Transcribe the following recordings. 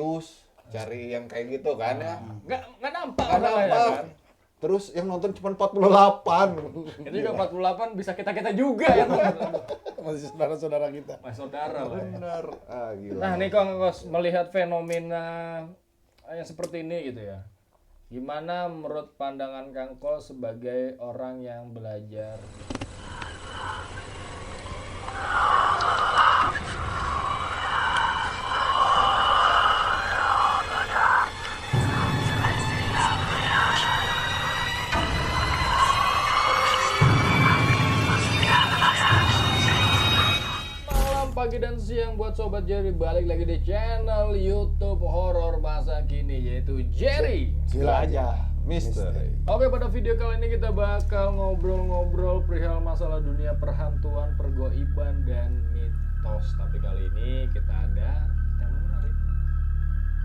serius cari yang kayak gitu kan ya. Nggak nampak Nggak malah ya nampak. kan. Terus yang nonton cuma 48. Itu juga 48 bisa kita juga ya kan. Masih saudara-saudara kita. Mas saudara lah. Benar. Ah, gila. Nah nih Kang Kos melihat fenomena yang seperti ini gitu ya. Gimana menurut pandangan Kang Kos sebagai orang yang belajar? Malam, pagi dan siang buat Sobat Jerry, balik lagi di channel YouTube horor masa kini yaitu Jerry. Gila aja. Misteri. Oke, pada video kali ini kita bakal ngobrol-ngobrol perihal masalah dunia perhantuan, pergoiban, dan mitos. Tapi kali ini kita ada tema menarik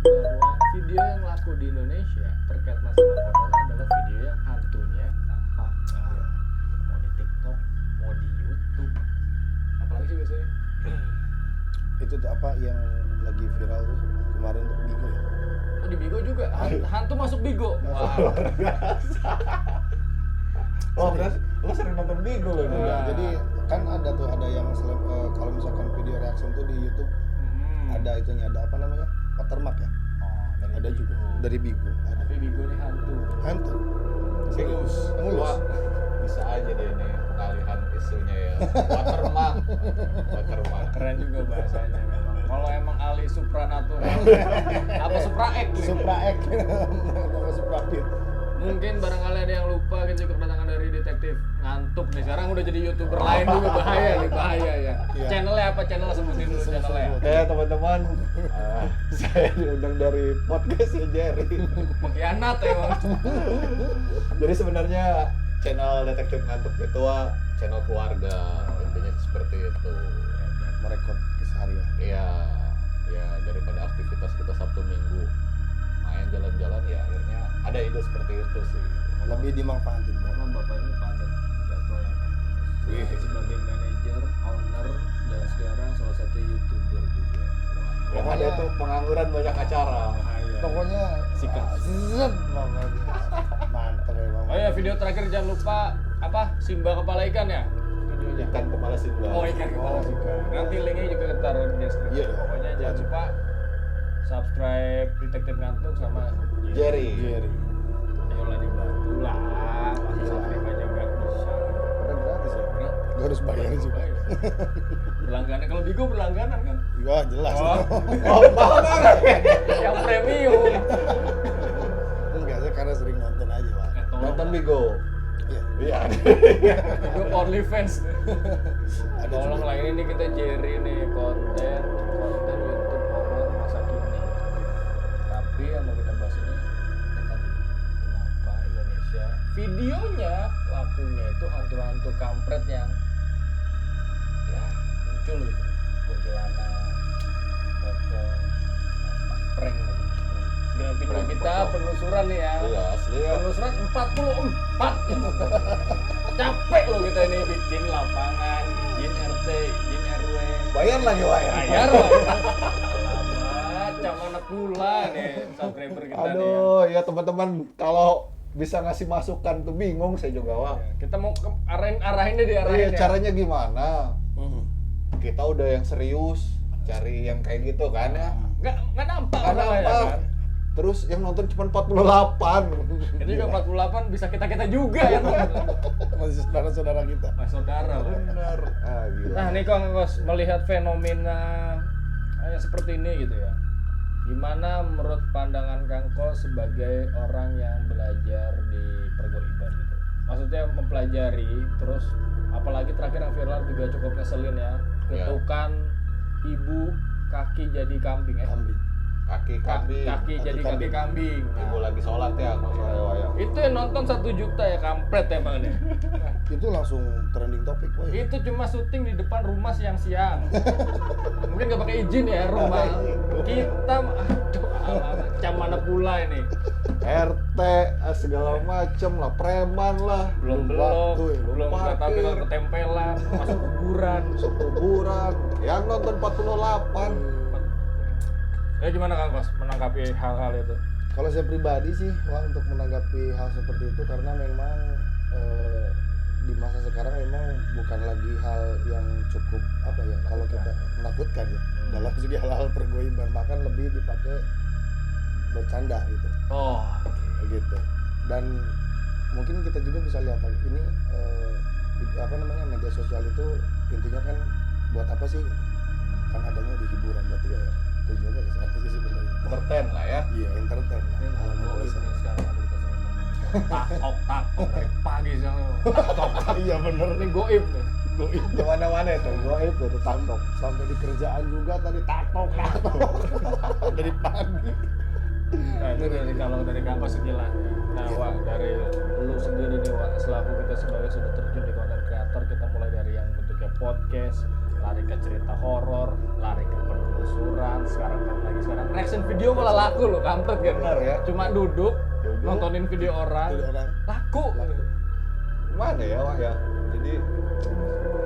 bahwa video yang laku di Indonesia terkait masalah horor adalah video yang hantunya tampak. Mau di TikTok, mau di YouTube, apalagi sih biasanya? Itu tuh apa yang lagi viral tuh kemarin tuh Bigo ya? Oh, di Bigo juga, hantu masuk Bigo. Wah. Oh, berarti lo sering nonton Bigo lo juga. Wah. Jadi kan ada yang kalau misalkan video reaction tuh di YouTube ada itunya, ada apa namanya? Watermark ya? Oh, Ada juga dari Bigo. Ada. Tapi Bigo nih hantu. Hantu. Serius. Mulus. Wah, bisa aja deh nih pengalihan isunya ya. Watermark. Watermark. Keren juga bahasanya memang. Kalau emang ahli supranatural apa supraek gitu. Supra X. Nama Supra Pit. Mungkin barangkali ada yang lupa kita juga kedatangan dari detektif ngantuk nih. Sekarang udah jadi YouTuber lain juga, bahaya nih, bahaya ya. Iya. Channelnya apa? Channel sebutin dulu channelnya. Teman-teman, saya diundang dari podcast ya Jerry. Pengkhianat emang. Jadi sebenarnya channel detektif ngantuk itu channel keluarga, intinya seperti itu. Merekod keseharian. Iya, ya daripada aktivitas kita Sabtu Minggu main jalan-jalan ya akhirnya ada ide seperti itu sih. Lebih dimanfaatin bro. Karena bapak ini padat jadwalnya kan. Wih. Sebagai manajer, owner, dan sekarang salah satu YouTuber juga. Wah, Yang ada itu pengangguran banyak acara. bahaya. Pokoknya Sikat. zet banget. Mantap emang. Oh ya, video terakhir jangan lupa apa? Simba kepala ikan ya? Videonya. Ikan kepala Simba. Oh, ikan kepala ikan. Nanti linknya juga kita taruh di deskripsi. Iya. Pokoknya jangan lupa subscribe Detektif Ngantuk sama Jerry. Jerry. Ayolah dibantu lah. Masa subscribe aja nggak bisa. Udah gratis ya. Gratis. Gak harus bayar juga. Berlangganan, kalau Bigo berlangganan kan? Ya jelas. Oh. Oh, banget. Yang premium. Enggak, saya karena sering nonton aja pak. Nonton Bigo. Iya. Iya. Bigo only fans. Ada Tolong juga. lah, ini kita Jerry nih konten YouTube horor masa kini. Tapi yang mau kita bahas ini ya tadi, kenapa Indonesia videonya lakunya itu hantu-hantu kampret yang ya muncul gitu, kuntilanak, pocong, prank gitu. Dengan video Prank, kita pocong. penelusuran nih ya. Iya, asli ya. Penelusuran 44 gitu. Capek loh kita ini bikin lapangan, izin RT, izin RW. Bayar lagi, Bayar lah. Macam mana pula nih subscriber kita nih. Aduh, ya teman-teman kalau bisa ngasih masukan tuh bingung saya juga, Wak. Ya. Kita mau arahin deh, diarahin Iya, ya. caranya gimana? Mhm. Kita udah yang serius, cari yang kayak gitu kan ya. Nggak nampak Nggak malah ya nampak. kan. Terus yang nonton cuma 48. Itu juga 48 bisa kita juga ya kan. Masih saudara-saudara kita. Mas saudara lah. Benar. Ah, gila. Nah nih Kang Kos melihat fenomena yang seperti ini gitu ya. Gimana menurut pandangan Kang Kos sebagai orang yang belajar di pergoiban gitu? Maksudnya mempelajari, terus apalagi terakhir yang viral juga cukup ngeselin ya. Kutukan ibu kaki jadi kambing ya. Kambing. Kaki kambing. Kaki jadi kaki kambing. Ibu lagi sholat ya, kalau sore wayang. Itu yang nonton 1 juta ya, kampret emang nih. Itu langsung trending topik boy. Itu cuma syuting di depan rumah siang-siang. Mungkin nggak pakai izin ya rumah kita. Aduh, macam mana pula ini? RT segala macem lah, preman lah, Belum belok, Tuh, belum nggak tahu bilang ketempelan, masuk kuburan. kuburan, yang nonton 48. Gimana Kang Kos menanggapi hal-hal itu? Kalau saya pribadi sih, Wah, untuk menanggapi hal seperti itu karena memang di masa sekarang memang bukan lagi hal yang cukup apa ya, kalau kita menakutkan ya. Dalam segi hal-hal pergoiban, bahkan lebih dipakai bercanda gitu. Oh, Gitu. Dan mungkin kita juga bisa lihat lagi ini media sosial itu intinya kan buat apa sih? Kan adanya di hiburan, berarti ya tujuannya ke sana sih sebenarnya. Entertain lah ya. Iya, entertain lah. ini Kalau mau goib bisa. nih sekarang ada kita sering nemuin takok dari pagi siang takok. Iya bener Ini goib nih. Goib. Kemana-mana itu, goib itu tampok. Sampai di kerjaan juga tadi tatok dari pagi. Nah, itu kalau dari Kang Kos sekilas ya. Nah, Wak, dari lu sendiri nih, Wak, selaku kita sebagai sudah terjun di konten kreator, kita mulai dari yang bentuknya podcast, lari ke cerita horor, lari ke penelusuran, sekarang reaction video malah laku loh, kampret kan? Benar ya. Cuma duduk nontonin video orang, Jadi orang laku. Gimana ya Wak ya? Jadi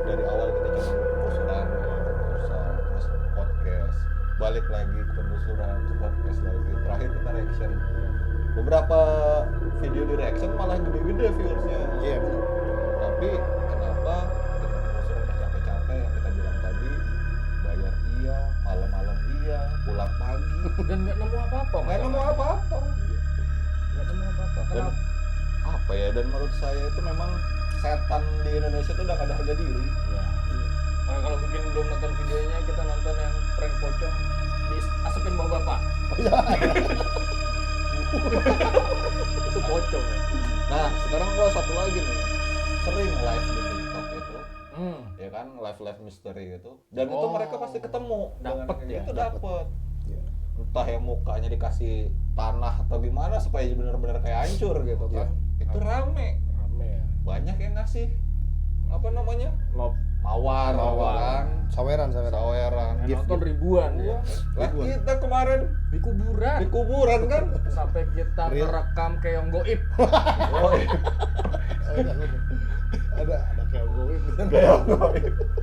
dari awal kita cuma penelusuran, terus podcast, balik lagi ke penelusuran, ke podcast lagi, terakhir kita reaction. Beberapa video di reaction malah gede-gede viewersnya. iya benar. Tapi kenapa kita penelusuran capek-capek yang kita bilang tadi, bayar iya, malam-malam iya, pulang pagi, Dan nggak nemu apa-apa. nggak nemu apa-apa. Nggak nemu apa-apa. Dan Kenapa? apa ya? Dan menurut saya itu memang setan di Indonesia itu udah gak ada harga diri. Iya. Nah, kalau mungkin belum nonton videonya, kita nonton yang prank pocong diasepin bawa bapak. Itu pocong ya. Nah, sekarang gua satu lagi nih. Sering live di TikTok itu, ya kan, live misteri gitu. Dan itu Oh. mereka pasti ketemu. Dapet dengan ya? itu dapet. Iya. Entah yang mukanya dikasih tanah atau gimana supaya benar-benar kayak hancur gitu kan. Itu rame. Rame ya. Banyak yang ngasih apa namanya? Lop. Mawar kan. Saweran. Yang Gift, nonton ribuan ya. Lah Ribuan. kita kemarin Di kuburan. di kuburan kan. Sampai kita Real. merekam keong goib. Oh, iya. ada kayak goib gitu.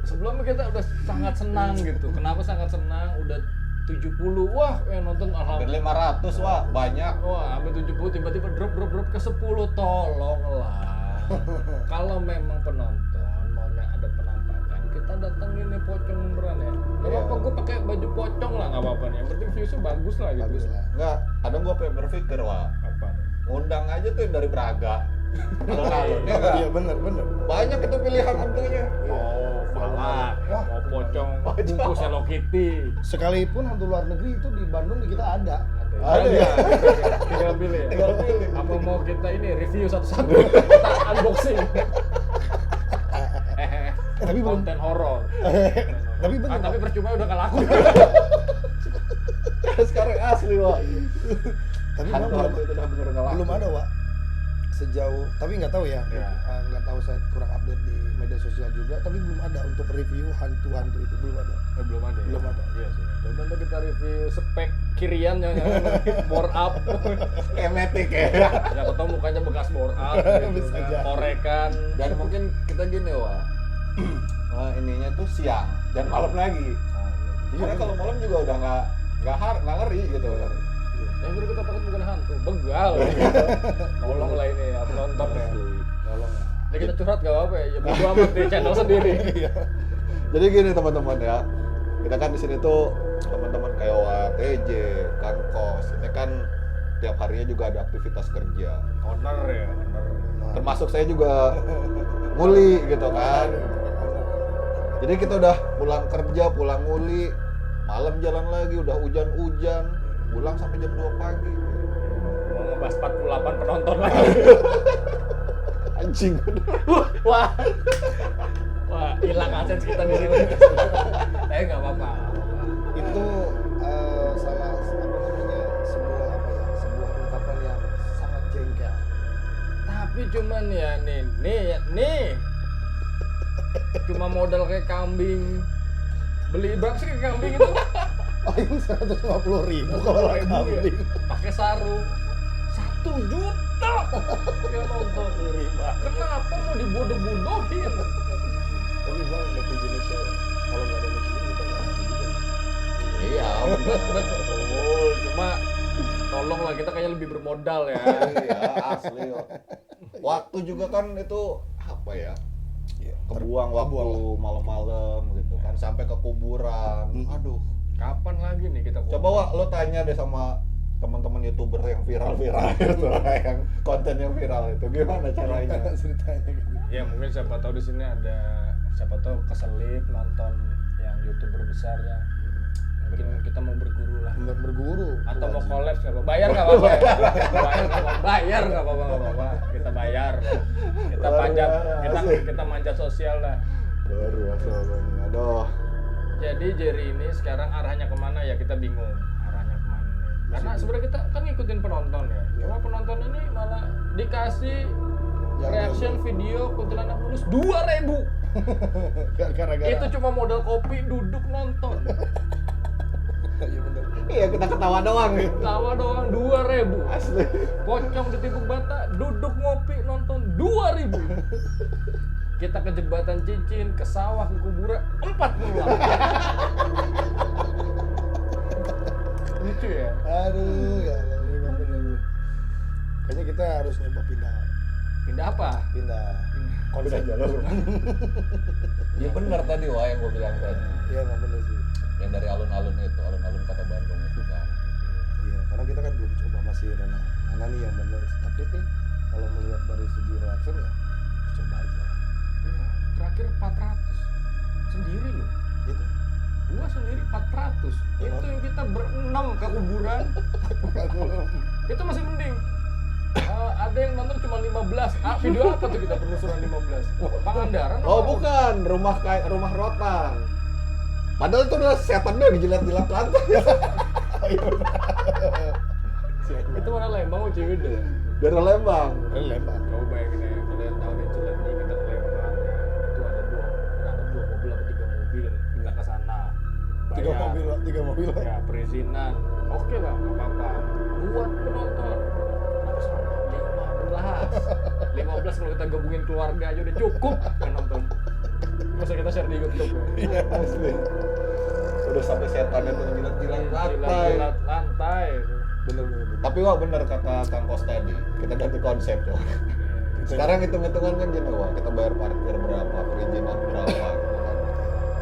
Sebelumnya kita udah sangat senang gitu. Kenapa sangat senang? Udah 70. Wah, yang nonton Hampir alhamdulillah. 500 wah, banyak. Wah, sampai 70 tiba-tiba drop ke 10. Tolonglah. Kalau memang penonton maunya ada penampakan, kita datengin nih pocong beneran ya. Gak Iya. apa-apa, gue pakai baju pocong lah, gak apa-apa nih. Yang penting viewsnya bagus lah gitu. Bagus lah. Enggak, kadang gua berpikir wah, Apa nih? ngundang aja tuh yang dari Braga. Alun-alun ya enggak? Iya benar. Banyak itu pilihan hantunya. Oh, falak, Wah. mau pocong, bungkus Hello Kitty. Sekalipun hantu luar negeri itu di Bandung di kita ada. Ada ya? Tinggal pilih ya? Tinggal pilih. Apa mau kita ini review satu-satu? Kita unboxing. Tapi belum. Konten horor. Tapi benar. Tapi percuma udah gak laku. Sekarang asli wah. Tapi memang Hantu-hantu itu udah bener ngelak. belum ada, Wak. Sejauh, tapi nggak tahu ya, Iya. nggak tahu, saya kurang update di media sosial juga, tapi belum ada untuk review hantu-hantu itu, belum ada. Belum ada. Belum ada. Iya sih. Coba nanti kita review spek kirian yang bore up. Emetik ya. Ya ketemu mukanya bekas bore up gitu Bisa kan. jadi. Korekan. Dan mungkin kita gini wah. Ininya tuh siang dan malam lagi. Karena kalau malam juga udah nggak ngeri gitu kan. Yang dulu kita takut bukan hantu, begal. Tolong lah ini ya penonton ya. Tolong. Ini kita curhat gak apa-apa ya, bodo amat di channel sendiri. Jadi gini teman-teman ya, kita kan di sini tuh teman-teman kayak Wak, TJ, Kang Kos, ini kan tiap harinya juga ada aktivitas kerja. Owner ya, owner. Termasuk saya juga nguli gitu kan. Jadi kita udah pulang kerja, pulang nguli, malam jalan lagi, udah hujan-hujan, pulang sampai jam 2 pagi. Mau ngebahas 48 penonton lagi. Anjing. Wah. Wah, hilang AdSense kita di sini. Nggak apa-apa. Itu salah sebuah ungkapan yang sangat jengkel. Tapi cuman ya nih. Cuma modal kayak kambing. Beli berapa sih kayak kambing itu? Paling 150.000 kalau ya. kambing. Pakai sarung 1 juta ya nonton. Kenapa mau dibodoh-bodohin? Tapi bang, netizen itu kalau nggak ada netizen kita nggak ada juga. Iya, benar. Betul. Cuma tolonglah kita kayaknya lebih bermodal ya. Iya, asli kok. Waktu juga kan itu apa ya? Kebuang waktu malam-malam gitu kan sampai ke kuburan. Aduh, Kapan lagi nih kita coba Wak, lo tanya deh sama teman-teman YouTuber yang viral-viral itu, yang konten yang viral itu gimana caranya? Ceritanya gitu. Ya mungkin siapa tahu di sini ada siapa tahu keselip nonton yang YouTuber besar ya. Mungkin kita mau berguru lah. Bener berguru. Atau mau collab nggak apa bayar nggak apa-apa ya? bayar nggak apa-apa kita bayar kita Luar panjat biasa. kita manjat sosial lah. Luar biasa banget. Aduh. Jadi Jerry ini sekarang arahnya kemana ya kita bingung arahnya kemana nih. Karena sebenarnya kita kan ngikutin penonton ya. Cuma penonton ini malah dikasih Yang reaction video kuntilanak mulus 2.000. Gara-gara. Itu cuma modal kopi duduk nonton. Iya bener. Iya, kita ketawa doang gitu. Tawa doang 2.000. Asli. Pocong di Tibuk Bata duduk ngopi nonton 2.000. Kita ke jembatan cincin, ke sawah, ke kuburan 40. Lucu ya. Aduh, ya Allah, memang bener. Kayaknya kita harus nyoba pindah Pindah apa? Konsep jalur. Iya benar tadi Wak yang gue bilang tadi. Iya, emang bener sih. Yang dari alun-alun itu, alun-alun kota Bandung itu kan. Iya, karena kita kan belum coba masih mana nih yang bener. Tapi nih kalau melihat dari segi reaction ya coba aja. Iya, terakhir 400 sendiri loh. Gitu. Gua sendiri 400. Itu yang kita berenam ke kuburan. Itu masih mending. Ada yang nonton cuma 15. Video apa tuh kita penelusuran 15? Pangandaran. Oh bukan, rumah rotan. Padahal itu udah setan doang dijilat-jilat lantai. Itu mana Lembang mau cewek deh. Dari Lembang. Lembang. Kau bayangin ya, kalian tahu nih jilatnya kita ke Lembang ya. Itu ada dua mobil atau 3 mobil kita ke sana. Tiga mobil. Ya, perizinan. Oke lah, nggak apa-apa. Buat penonton. Harus 15 kalau kita gabungin keluarga aja udah cukup penonton. Masa kita share di YouTube ya? Iya asli. Udah sampai setan itu jilat-jilat lantai. Jilat lantai. Bener. Tapi Wak bener kata Kang Kos tadi, kita ganti konsep tuh. Sekarang hitung-hitungan kan gini Wak, kita bayar parkir berapa, perizinan berapa gitu kan.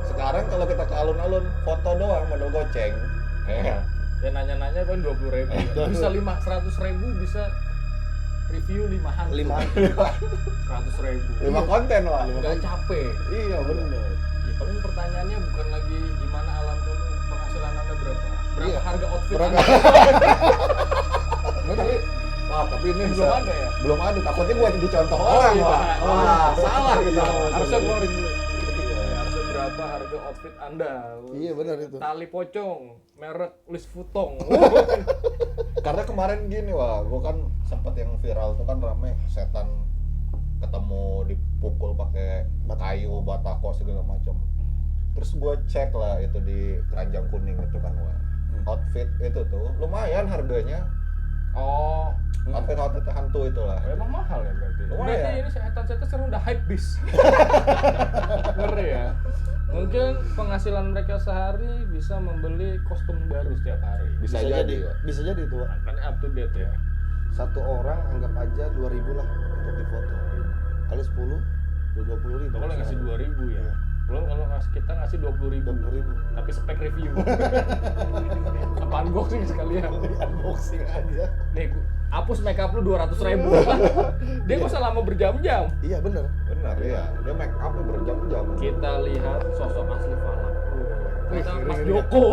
Sekarang kalau kita ke alun-alun, foto doang modal goceng. Ya nanya-nanya kan 20.000. Bisa 100.000 bisa review 5 hantu. 100.000. 5 konten Wak. Udah capek. Iya bener. Ya paling pertanyaannya bukan lagi gimana alam kamu, penghasilan Anda berapa? Berapa Iya. harga outfit Berapa? Anda? Tapi, tapi ini Belum bisa- ada ya? Belum ada, takutnya gua jadi contoh Oh, orang iya. Wak. Wah, salah kita. Harusnya keluarin dulu. Harusnya berapa harga outfit Anda? Iya benar itu. Tali pocong, merek Louis Vuitton. Karena kemarin gini Wak, gua kan sempat yang viral tuh kan rame setan ketemu dipukul pakai kayu, batako segala macam. Terus gua cek lah itu di Keranjang Kuning itu kan Wak. Outfit itu tuh lumayan harganya. Oh, Outfit hantu itulah. emang mahal ya berarti. Lumayan. Berarti ini setan-setan sekarang udah hype bis. Ngeri ya. Mungkin penghasilan mereka sehari bisa membeli kostum baru setiap hari. Bisa jadi, Wak. Bisa jadi itu, Wak. Kan up to date ya. Satu orang anggap aja 2.000 lah untuk difoto. Kali 10, 20.000. Kalau ngasih 2.000 ya. Belum kalau kita ngasih 20.000. 20.000. Tapi spek review. Apa unboxing sekalian. Unboxing aja. Nih, hapus makeup lu 200.000. Dia nggak usah lama berjam-jam. Iya bener. Benar ya. Dia make up berjam-jam. Kita lihat sosok asli Falak. Kita Wih, Mas ngeri, Joko.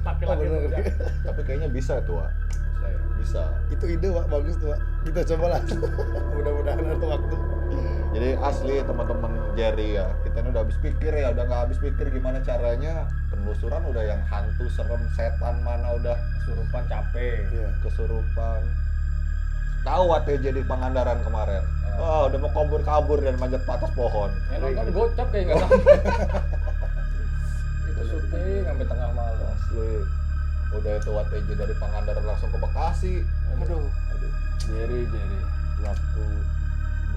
Pakai Oh, lagi bener. berjam. Tapi kayaknya bisa tuh Wak. Bisa. Itu ide, Wak. Bagus tuh, Wak. Kita coba lah. Mudah-mudahan ada waktu. Jadi asli teman-teman Jerry ya, kita ini udah habis pikir ya, udah nggak habis pikir gimana caranya penelusuran udah yang hantu, serem, setan mana udah Kesurupan capek. Iya. kesurupan. Tahu WTJ di Pangandaran kemarin. Wah, udah mau kabur dan manjat ke atas pohon. Ya nonton gocap kayak nggak tahu. Itu syuting sampai tengah malam. Asli. Udah itu WTJ dari Pangandaran langsung ke Bekasi. Aduh. Jerry. Waktu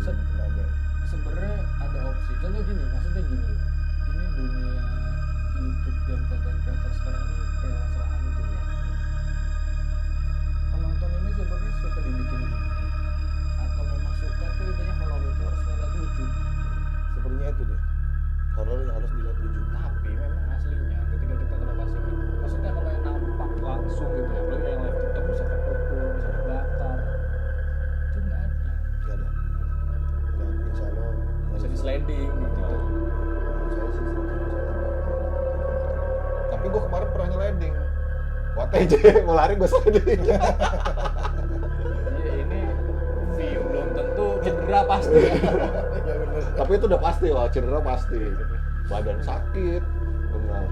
Set. tenaga. Sebenarnya ada opsi. Contoh gini, maksudnya gini loh. Ini dunia YouTube dan konten kreator sekarang ini ya masalah hantu ya. Penonton ini sebenarnya suka dibikin gini atau memang suka tuh intinya horor itu harus ngeliat lucu. Sepertinya itu deh. Horor yang harus dilihat lucu. Tapi memang aslinya ketika kita ngelokasi gitu, maksudnya kalau yang nampak langsung gitu ya, apalagi yang live TikTok bisa kepukul, bisa dibakar, itu nggak ada. Enggak ada. Enggak, insya Allah Bisa di sliding gitu. saya sih 100% Tapi gue kemarin pernah nyeleding. WTJ mau lari gue sliding. Iya ini view belum tentu cedera pasti ya. ya benar. Tapi itu udah pasti wah, cedera pasti. Badan sakit, benar. Itu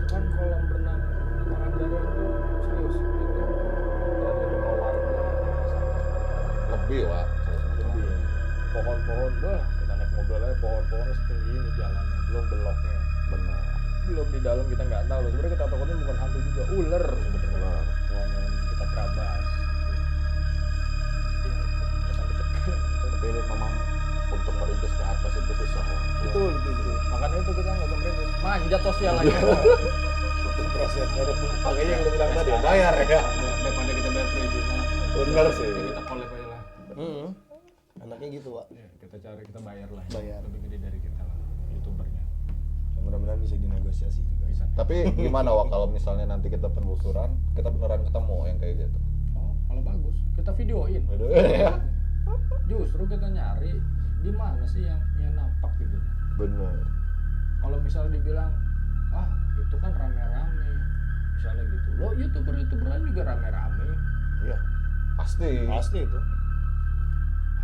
kan kolam renang Pangandaran itu serius itu dari rumah warga sampai Lebih wah. lebih ya. Pohon-pohon bah kita naik mobil aja pohon-pohonnya setinggi ini jalannya belum beloknya Benar. belum di dalam kita nggak tahu loh sebenarnya kita takutnya bukan hantu juga ular sebenarnya Benar. kalau memang kita terabas ya itu nggak sampai tekan Tapi ini memang untuk merintis ke atas itu susah wah. Betul. makanya itu kita nggak usah manjat sosial aja Untuk prosesnya ada Makanya yang lu bilang tadi bayar ya. daripada kita bayar perizinan Benar sih. ya kita collab aja lah Anaknya gitu, Pak. ya, kita cari kita bayar lah Bayar. lebih gede dari kita lah youtubernya Mudah-mudahan bisa dinegosiasi juga. bisa Tapi gimana wah kalau misalnya nanti kita penelusuran, kita beneran ketemu yang kayak gitu. oh kalau bagus kita videoin Aduh, ya. justru kita nyari di mana sih yang nampak gitu Benar. kalau misalnya dibilang ah itu kan rame-rame misalnya gitu lo youtuberan juga rame-rame Iya. Pasti. Pasti itu.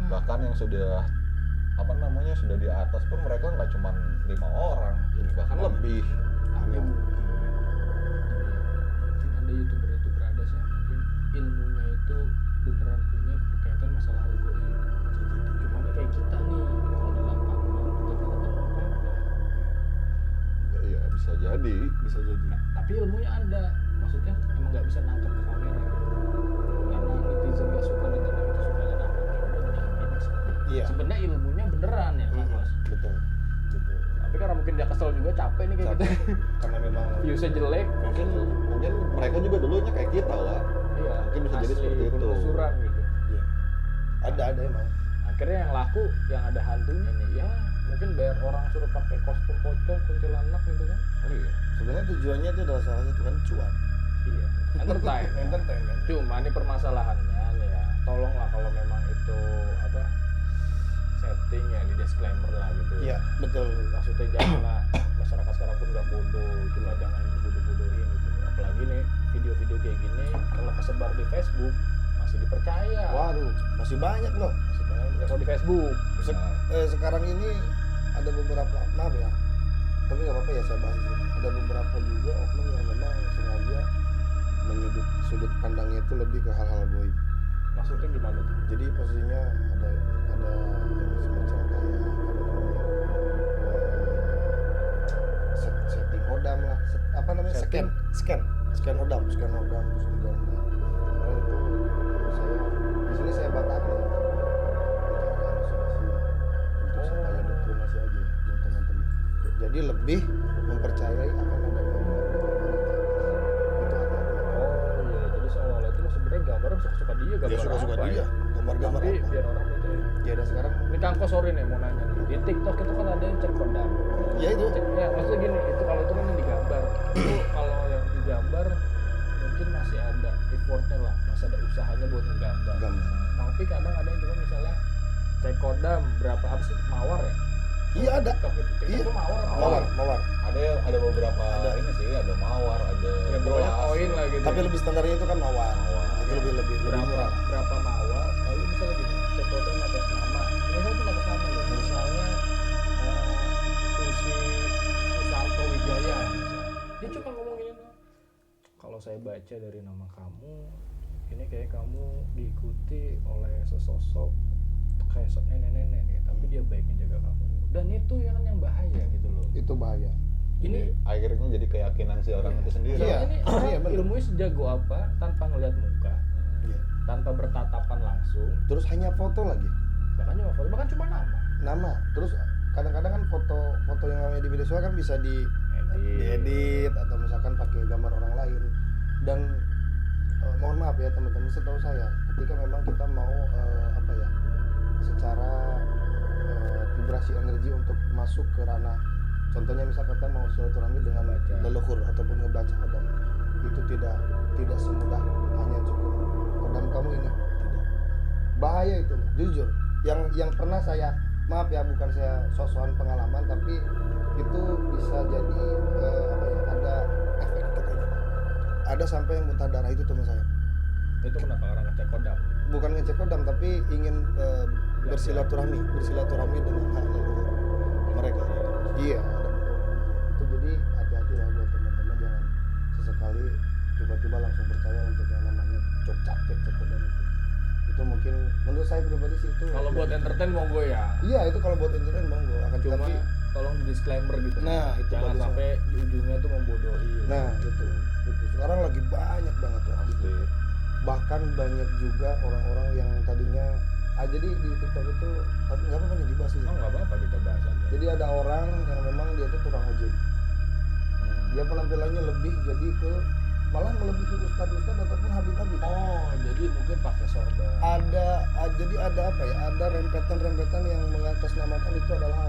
Bahkan yang sudah apa namanya sudah di atas pun mereka nggak cuma 5 orang, bahkan lebih. tapi mungkin ada youtuber ada sih yang mungkin ilmunya itu beneran punya berkaitan masalah algoritma cuma kayak kita nih kalau di lapangan kita ketemu apa-apa Iya bisa jadi. Bisa jadi. Nah, tapi ilmunya ada maksudnya emang nggak bisa nangkep ke kamera gitu karena netizen nggak suka netizen itu sukanya nangkep ya udah gini seperti itu. Iya. Sebenarnya ilmunya beneran ya kan Mas Betul. tapi karena mungkin dia kesel juga capek nih kayak Capek. gitu Karena memang viewsnya jelek Mungkin mereka juga dulunya kayak kita lah. iya Mungkin bisa jadi asli seperti itu. penelusuran gitu iya. Ada emang. akhirnya yang laku yang ada hantunya nih ya mungkin bayar orang suruh pakai kostum pocong kuntilanak gitu kan Oh iya. Sebenarnya tujuannya itu adalah salah satu kan cuan. iya entertain Entertain kan. cuma ini permasalahannya nih ya tolonglah kalau memang itu apa setting ya di disclaimer lah gitu Iya, betul. maksudnya janganlah masyarakat sekarang pun nggak bodoh cuma jangan dibodoh-bodohin gitu apalagi nih video-video kayak gini kalau kesebar di Facebook masih dipercaya Waduh, masih banyak loh. masih banyak kalau di Facebook Sekarang ini ada beberapa, maaf ya, tapi nggak apa-apa ya saya bahas di sini. Ada beberapa juga oknum yang memang sengaja sudut pandangnya itu lebih ke hal-hal goib. maksudnya gimana tuh Jadi posisinya ada yang semacam kayak setting hodam lah, apa namanya Setting? scan hodam terus digambar. Nah, itu menurut saya di sini saya batasi itu halusinasi untuk supaya doktrinasi aja buat teman-teman. Jadi lebih mempercayai akan ada gambar itu hati-hati. oh iya jadi seolah-olah itu sebenarnya gambar suka-suka dia gambar Ya suka-suka apa dia, ya? gambar-gambar tapi apa. biar orang percaya Ya dan sekarang ini Kang Ko sorry nih mau nanya nih di TikTok itu kan ada yang cek kodam ya itu ya maksudnya gini itu kalau itu kan yang digambar itu kalau yang digambar mungkin masih ada effortnya lah masih ada usahanya buat ngegambar gambar. tapi kadang ada yang cuma misalnya cek kodam berapa apa sih mawar ya Iya ada. TikTok itu Iya. mawar apa Mawar. Ada beberapa Ada. ini sih, ada mawar, ada ya pokoknya gelas. koin lah gitu Tapi lebih standarnya itu kan mawar. Itu lebih berapa murah. berapa mawar lalu misalnya gini cek kodam atas nama misalnya cuma atas nama loh misalnya Susanto Wijaya misalnya. Dia cuma ngomong gini doang. Kalau saya baca dari nama kamu ini kayak kamu diikuti oleh sesosok kayak nenek-nenek nih tapi dia baik menjaga kamu dan itu yang bahaya gitu loh Itu bahaya. ini Akhirnya jadi keyakinan si orang itu sendiri. Iya. ini orang Iya, bener. ilmunya sejago apa tanpa ngeliat muka Iya. tanpa bertatapan langsung Terus hanya foto lagi. bahkan cuma nama Nama. Terus kadang-kadang kan foto yang namanya di media sosial kan bisa di diedit atau misalkan pakai gambar orang lain. Dan mohon maaf ya teman-teman, setahu saya ketika memang kita mau secara vibrasi energi untuk masuk ke ranah, contohnya misal kita mau silaturahmi dengan leluhur ataupun ngebaca hodam, itu tidak semudah hanya cukup hodam kamu ini, tidak. Bahaya itu, jujur. Yang pernah saya, maaf ya, bukan saya sosokan pengalaman, tapi itu bisa jadi ada efek katanya. Ada sampai yang muntah darah, itu teman saya. Itu kenapa orang ngecek kodam? Bukan ngecek kodam, tapi ingin bersilaturahmi dengan hak leluhur mereka. Iya, ada betul. Itu jadi hati-hati lah buat teman-teman, jangan sesekali tiba-tiba langsung percaya untuk yang namanya cek kodam itu. Itu mungkin menurut saya pribadi sih itu. Kalau buat entertain monggo ya. Iya, itu kalau buat entertain monggo. Akan Cuma tapi tolong di disclaimer gitu. Nah, itu jangan bagusnya. sampai di ujungnya tuh membodohi. nah itu sekarang lagi banyak banget lah gitu. Bahkan banyak juga orang-orang yang tadinya jadi di TikTok itu, tapi nggak apa-apa nih dibahas sih. Oh, nggak apa-apa, kita bahas aja. Jadi ada orang yang memang dia tuh tukang ojek. Dia penampilannya lebih jadi ke malah melebihi ustadz ataupun habib-habib. Oh, jadi mungkin pakai sorban. Jadi ada apa ya? Ada rempetan yang mengatasnamakan itu adalah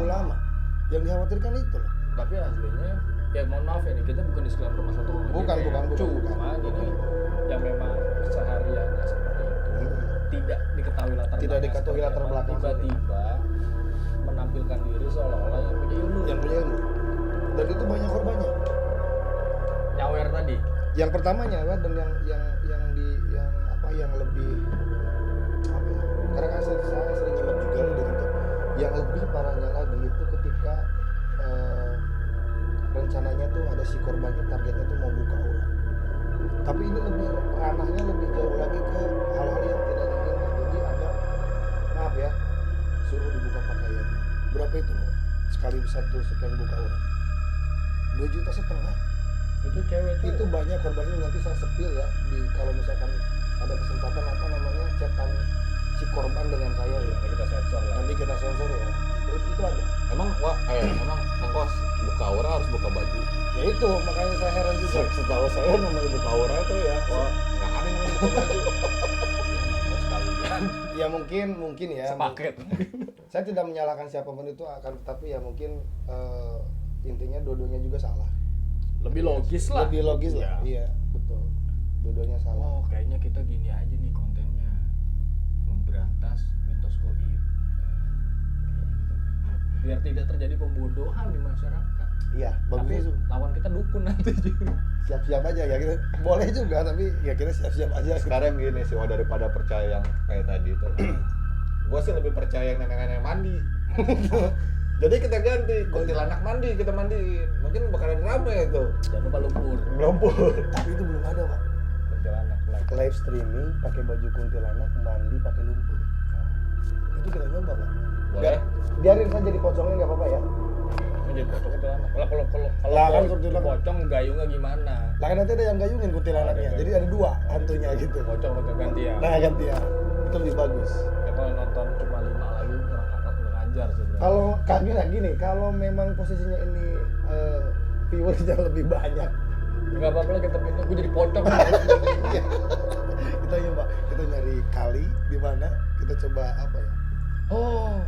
ulama. Yang dikhawatirkan itu loh. Tapi aslinya ya mohon maaf ya nih, kita bukan disclaimer rumah satu orang. Bukan. Cuma ini yang memang kesehariannya seperti itu tidak diketahui latar Tidak belakang diketahui seperti latar apa, belakang. tiba-tiba menampilkan diri seolah-olah yang punya ilmu. Yang punya ilmu. Dan itu banyak korbannya. Nyawer tadi. Yang pertamanya ya, dan yang lebih apa ya? Karena kan saya sering nyimak juga di TikTok. Yang lebih parahnya lagi itu ketika rencananya tuh ada si korbannya, targetnya tuh mau buka aurat. Tapi ini ranahnya lebih jauh lagi ke hal-hal yang tidak diinginkan. Jadi ada, maaf ya, suruh dibuka pakaian. Berapa itu loh? Sekali satu sekian buka aurat. 2,5 juta. Itu cewek tuh. Itu banyak korbannya. Nanti saya sepil ya di kalau misalkan ada kesempatan chatan si korban dengan saya ya. Nanti kita sensor lah. Nanti kita sensor ya. Itu ada. Emang Kang Kos buka aura harus buka baju? Ya itu makanya saya heran juga. Setahu saya namanya buka aura itu ya, nggak ada yang namanya buka baju. Sekalian. Ya mungkin ya. Sepaket. Saya tidak menyalahkan siapapun itu, akan tetapi ya mungkin intinya dua-duanya juga salah. Lebih logis lah. Lebih logis lah. Iya. Iya, betul. Dua-duanya salah. Oh, kayaknya kita gini aja nih kontennya. Memberantas mitos goib. Biar tidak terjadi pembodohan di masyarakat. Iya, Tapi bagus itu. lawan kita dukun nanti. Siap-siap aja ya kita. Boleh juga tapi ya kita siap-siap aja. Sekarang gini sih, daripada percaya yang kayak tadi itu, gue sih lebih percaya yang nenek-nenek mandi. Jadi kita ganti kuntilanak mandi, kita mandiin. Mungkin bakalan rame itu. Jangan lupa lumpur. Tapi itu belum ada, Pak. Kuntilanak like. Live streaming pakai baju kuntilanak, mandi pakai lumpur. Itu kita coba, Pak. Boleh. Biarin saja dipocongin nggak apa-apa ya. Jadi pocong kuntilanak. Kalau Lah, kan kuntilanak. pocong gayungnya gimana? Lah kan nanti ada yang gayungin kuntilanaknya. Ada. Jadi ada 2 hantunya gitu. Pocong untuk ganti ya. Nah, ganti ya. Itu lebih bagus. Ya, kalau nonton cuma 5 lagi kurang kakak kurang ajar sih bro. Kalau kami gini, kalau memang posisinya ini viewersnya lebih banyak, Nggak apa-apa lah kita pindah, gue jadi pocong. kita nyari kali di mana kita coba apa ya? Oh,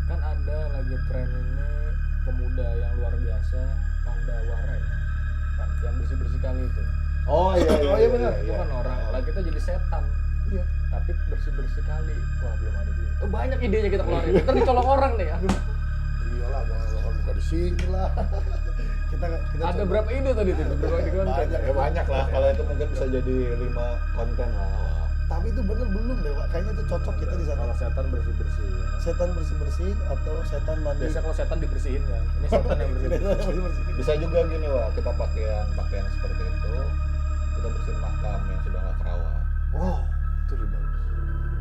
kan ada lagi tren ini pemuda yang luar biasa, Pandawara ya, kan yang bersih kali itu. Oh iya benar. Itu kan orang, lah kita jadi setan. Iya. Tapi bersih kali. Wah belum ada juga. Oh, banyak idenya kita keluarin. Ntar dicolong orang nih. Aduh. Iyalah, jangan buka di sini lah. kita Ada coba. berapa ide tadi tuh? Berapa ide konten? Banyak. Ya banyak lah, kalau itu mungkin bisa jadi 5 konten lah. Tapi itu bener belum deh, Pak. Kayaknya itu cocok kita di sana. Kalau setan bersih ya. Setan bersih atau setan mandi. Biasa kalau setan dibersihin kan. Ini setan yang bersih. bersih. Bisa juga gini kita pakaian seperti itu, kita bersihin makam yang sudah nggak kerawat. Wow, itu lebih bagus.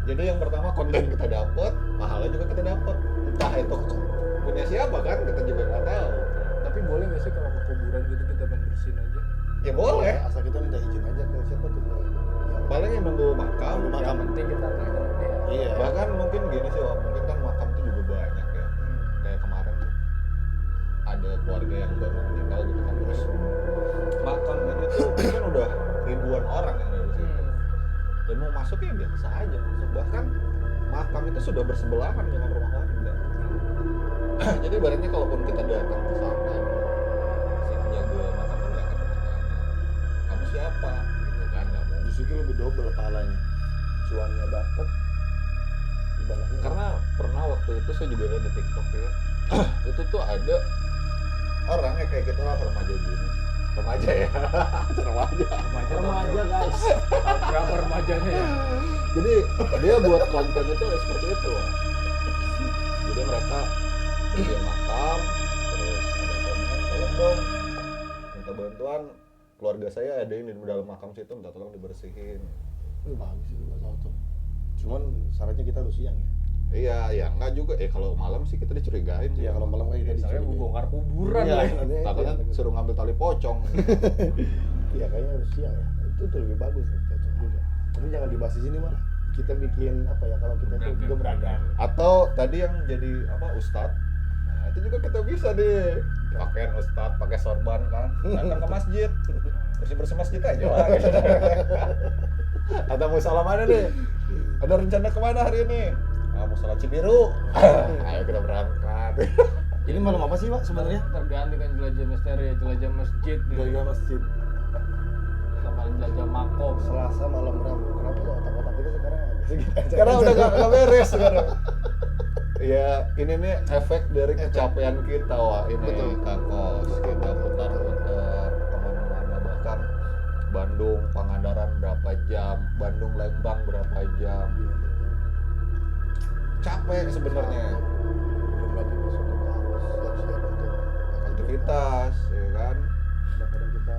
Jadi yang pertama konten kita dapat, pahala juga kita dapat. Entah itu punya siapa kan, kita juga nggak tahu. Tapi boleh nggak sih kalau ke kuburan gitu kita main bersihin aja? Ya boleh. Asal kita minta izin aja ke siapa tuh yang Paling yang nunggu makam. Yang penting kita pegang dia. Iya. Bahkan mungkin gini sih, mungkin kan makam itu juga banyak ya. Kayak kemarin ada keluarga yang baru meninggal gitu kan, terus makam ini tuh kan udah ribuan orang yang dari situ. Dan mau masuk ya biasa aja masuk, bahkan makam itu sudah bersebelahan dengan rumah warga. Jadi ibaratnya kalaupun kita datang ke sana, si penjaga makam kan nggak akan bertanya kamu siapa gitu kan, nggak mau. Di situ lebih double pahalanya, cuannya dapat, ibadahnya. Karena pernah waktu itu saya juga lihat di TikTok ya, itu tuh ada orang ya kayak kita lah, remaja gini, remaja ya, remaja guys. Berapa remajanya ya? Jadi dia buat konten itu seperti itu lah. Jadi mereka bikin makam, terus ada komen, tolong dong minta bantuan keluarga saya ada yang di dalam makam situ, minta tolong dibersihin. Bagus itu Mas Auto. Cuman syaratnya kita harus siang ya. Iya, ya enggak juga. Kalau malam sih kita dicurigain sih. Iya, kalau malam kan kita Misalnya dicurigain. bongkar kuburan Iya, lah. katanya- Takutnya suruh ngambil tali pocong. Iya, kayaknya harus siang ya. Itu tuh lebih bagus, cocok juga. Tapi jangan dibahas di sini malah. Kita bikin apa ya, kalau kita tuh gebrakan. Atau tadi yang jadi apa, ustadz. Nah, itu juga kita bisa deh. Pakaian ustadz, pakai sorban kan. Datang ke masjid. Bersih-bersih masjid aja lah. Atau mau salam mana nih? Ada rencana kemana hari ini? Ah, mau salat Cibiru. Ayo kita berangkat. Ini malam apa sih, Pak, sebenarnya? Tergantung kan jelajah misteri, jelajah masjid nih. Jaga masjid. Sama jelajah makom. Selasa malam Rabu. Kenapa lo otak-otak itu sekarang agak sedikit? Karena udah gak beres sekarang. Ya, ini nih efek dari kecapean kita, wah. Ini Betul. Kang Kos, kita putar-putar kemana-mana, bahkan Bandung, Pangandaran berapa jam, Bandung, Lembang berapa jam. Capek sebenarnya. Belum lagi besok kita harus siap-siap untuk Aktivitas, ya kan? kadang-kadang kita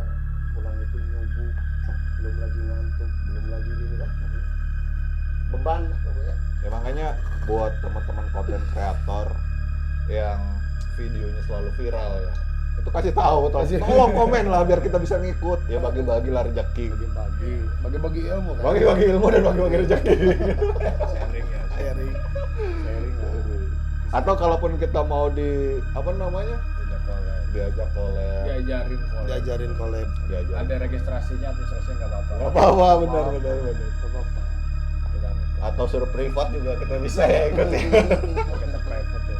pulang itu nyubuh, belum lagi ngantuk, belum lagi ini lah pokoknya. Beban lah pokoknya. Ya makanya buat teman-teman konten kreator yang videonya selalu viral ya, itu kasih tahu, tolong komen lah biar kita bisa ngikut. Ya bagi-bagi lah rezeki, Bagi-bagi ilmu kan. bagi-bagi ilmu dan bagi-bagi rezeki. Sharing ya. Sharing lah. Atau kalaupun kita mau di apa namanya, diajak collab, Diajarin kok. Diajarin collab. diajak. Ada registrasinya, administrasinya nggak apa-apa. Gak apa-apa, benar. Gak apa-apa. Kita ngikut. Atau suruh privat juga kita bisa ya ikut ya. Kita private ya.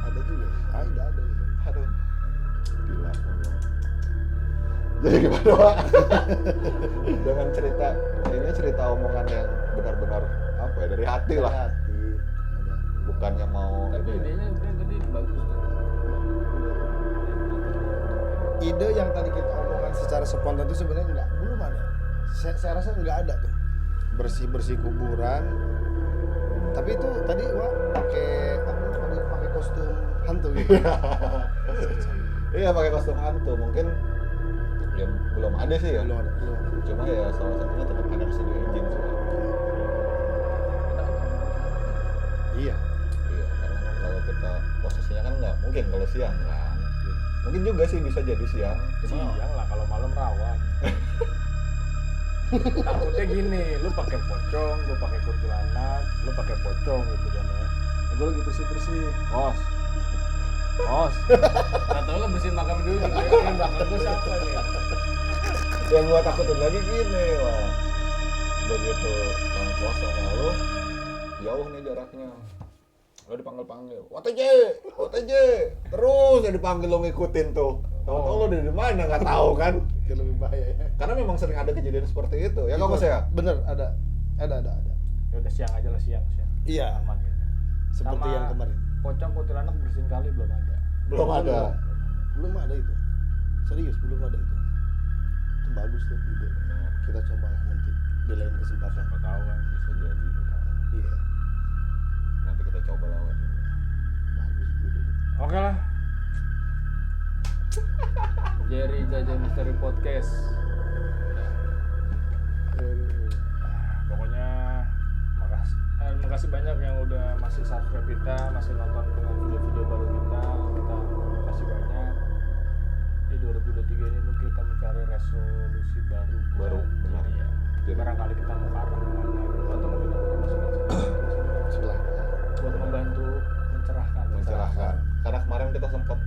Ada juga. Ada gitu. Aduh, gila. Jadi gimana, Pak? Dengan cerita omongan yang benar-benar apa ya, dari hati lah, Hati. bukannya mau. Tapi idenya sebenarnya tadi bagus tuh. Ide yang tadi kita omongkan secara spontan itu sebenarnya belum ada. Saya rasa nggak ada tuh. Bersih kuburan. Tapi itu tadi Wak pakai kostum hantu gitu. Iya, pakai kostum hantu mungkin ya belum ada sih ya. Belum ada. Cuma ya salah satunya tetap ada sedia izin sih. Iya. Iya, karena kan kalau kita posisinya kan nggak mungkin kalau siang kan. Mungkin juga sih bisa jadi siang. Cuma Siang lah, kalau malam rawan. Takutnya gini, lu pakai pocong, lu pakai kuntilanak, lu pakai pocong gitu kan ya. Gue lagi bersih-bersih. Os. Atau lu bersihin makam dulu gitu ya. Yang belakang gue siapa nih? yang gua takutin lagi gini, wah. Begitu Kang Kos sama lu jauh nih jaraknya. Lo dipanggil-panggil, OTJ, terus ya dipanggil lo ngikutin tuh. Tahu-tahu lo di mana nggak tahu kan? Itu lebih bahaya ya. Karena memang sering ada kejadian seperti itu. Ya Kang Kos ya? Bener, ada. Ya udah siang aja lah, siang. Iya. Aman gitu. Seperti Sama yang kemarin. Pocong kuntilanak bersihin kali belum ada. Belum ada. Belum ada itu. Serius belum ada itu. Itu bagus tuh ide. Kita cobalah nanti di lain kesempatan. Siapa tahu kan. Bisa jadi. Iya. Nanti kita coba lawan. Bagus itu ide. Oke lah. Jerry Jajah Misteri Podcast. Pokoknya makasih banyak yang udah masih subscribe kita, masih nonton dengan video-video baru kita. Kita kasih banyak. Di 2023 ini mungkin kita mencari resolusi baru. Benar. Iya. Jadi- Barangkali kita mau ke arah kemana gitu. Atau mungkin ada masukan Silakan. buat membantu mencerahkan. Mencerahkan. karena kemarin kita sempat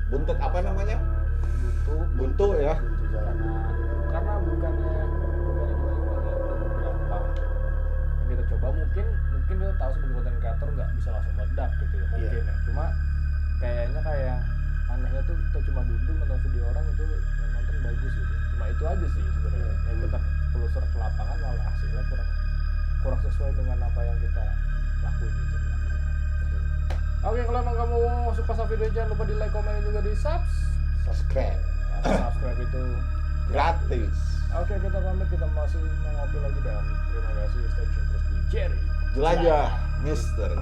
buntut apa namanya buntu ya Buntu jalanan. karena bukannya dibangun beberapa yang kita coba mungkin kita tahu sebagai konten kreator nggak bisa langsung meledak gitu ya mungkin Iya. ya cuma kayaknya kayak anehnya tuh kita cuma duduk nonton video orang itu yang nonton bagus gitu cuma itu aja sih sebenarnya Iya. yang kita telusur ke lapangan malah hasilnya kurang sesuai dengan apa yang kita lakuin gitu di lapangan. Oke, kalau emang kamu suka sama video jangan lupa di like, komen, dan juga di Subscribe. subscribe itu gratis. Oke, kita pamit, kita masih mau ngopi lagi dan terima kasih, stay tune terus di Jerry Jelajah misteri.